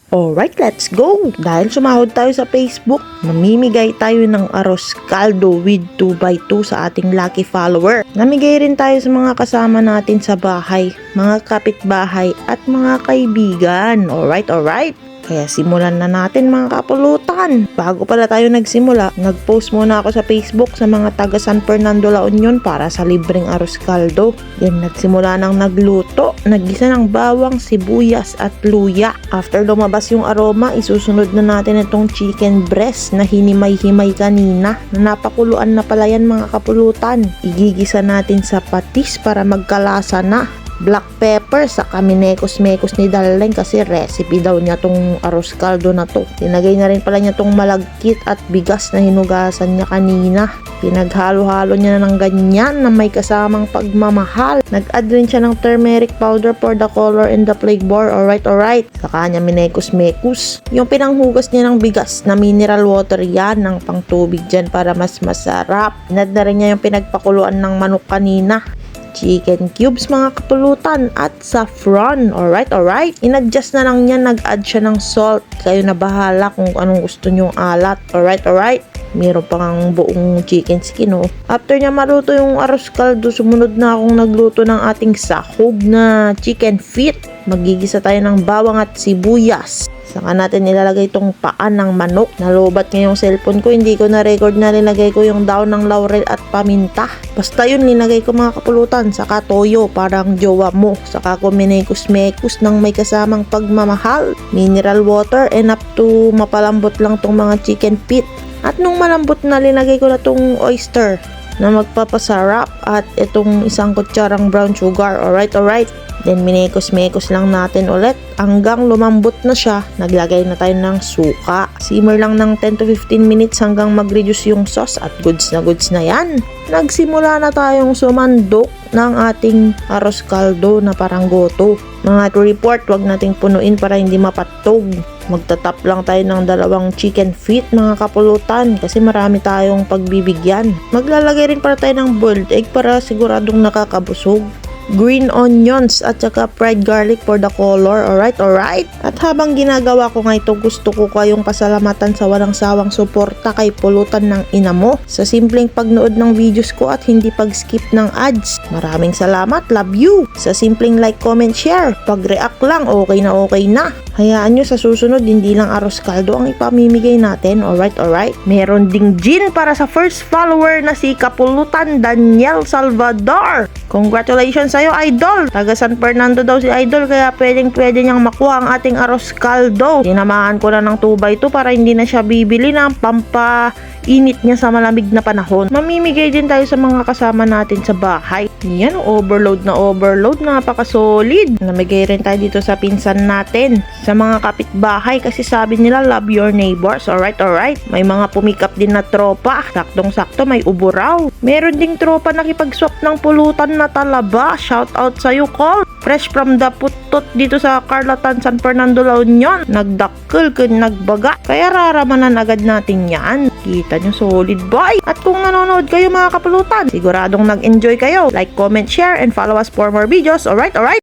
Alright, let's go! Dahil sumahod tayo sa Facebook, mamimigay tayo ng arroz caldo with 2x2 sa ating lucky follower. Namigay rin tayo sa mga kasama natin sa bahay, mga kapitbahay at mga kaibigan. Alright. Kaya simulan na natin mga kapulutan. Bago pala tayo nagsimula, nag-post muna ako sa Facebook sa mga taga San Fernando, La Union para sa libreng arroz caldo. Then nagsimula ng nagluto, naggisa ng bawang, sibuyas at luya. After lumabas yung aroma, isusunod na natin itong chicken breast na hinimay-himay kanina na napakuluan na pala yan mga kapulutan. Igigisa natin sa patis para magkalasa na. Black pepper sa minekos-mekos ni Darlene kasi recipe daw niya tong arroz caldo na to. Tinagay na rin pala niya tong malagkit at bigas na hinugasan niya kanina. Pinaghalo-halo niya na ng ganyan na may kasamang pagmamahal. Nag-add rin siya ng turmeric powder for the color and the flavor. Alright. Saka niya minekos-mekos. Yung pinanghugas niya ng bigas na mineral water yan ng pangtubig dyan para mas masarap. Inad na rin niya yung pinagpakuluan ng manok kanina. Chicken cubes mga kapulutan at saffron. Alright. In-adjust na lang niya, nag-add siya ng salt. Kayo na bahala kung anong gusto nyong alat. Alright. Meron pa ng buong chicken skin. After niya maluto yung arroz caldo, sumunod na akong nagluto ng ating sahog na chicken feet. Magigisa tayo ng bawang at sibuyas. Saka natin nilalagay itong paan ng manok. Nalobat nga yung cellphone ko, hindi ko na-record na nilagay ko yung daon ng laurel at paminta. Basta yun, nilagay ko mga kapulutan. Saka toyo, parang jowa mo. Saka ko minekos-mekos ng may kasamang pagmamahal. Mineral water, enough to mapalambot lang tong mga chicken feet. At nung malambot na, linagay ko na tong oyster na magpapasarap at itong isang kutsarang brown sugar. Alright. Then minekos-mekos lang natin ulit hanggang lumambot na siya. Naglagay na tayo ng suka. Simmer lang ng 10 to 15 minutes hanggang mag-reduce yung sauce at goods na yan. Nagsimula na tayong sumandok ng ating arroz caldo na parang goto. Mga report, wag nating punuin para hindi mapatog. Magtatap lang tayo ng 2 chicken feet mga kapulutan kasi marami tayong pagbibigyan. Maglalagay rin para tayo ng boiled egg para siguradong nakakabusog. Green onions at saka fried garlic for the color. Alright. At habang ginagawa ko nga ito, gusto ko kayong pasalamatan sa walang sawang suporta kay pulutan ng ina mo sa simpleng pagnood ng videos ko at hindi pag-skip ng ads. Maraming salamat, love you. Sa simpleng like, comment, share. Pag-react lang, okay na. Hayaan nyo sa susunod, hindi lang arroz caldo ang ipamimigay natin. Alright. Meron ding gin para sa first follower na si Kapulutan Daniel Salvador. Congratulations sa'yo, Idol! Taga San Fernando daw si Idol, kaya pwede niyang makuha ang ating arroz caldo. Sinamahan ko na ng 2x2 para hindi na siya bibili ng pampainit niya sa malamig na panahon. Mamimigay din tayo sa mga kasama natin sa bahay. Yan, overload, napaka-solid. Namigay rin tayo dito sa pinsan natin, sa mga kapitbahay kasi sabi nila love your neighbors. Alright. May mga pumikap din na tropa. Saktong-sakto, may ubo raw. Meron ding tropa nakipag-swap ng pulutan na talaba. Shout out sa'yo, Col. Fresh from the putot dito sa Carlatan, San Fernando, La Union. Nagdakkel, nagbaga. Kaya raramanan agad natin yan. Kita nyo, solid boy. At kung nanonood kayo mga kapulutan, siguradong nag-enjoy kayo. Like, comment, share, and follow us for more videos. Alright.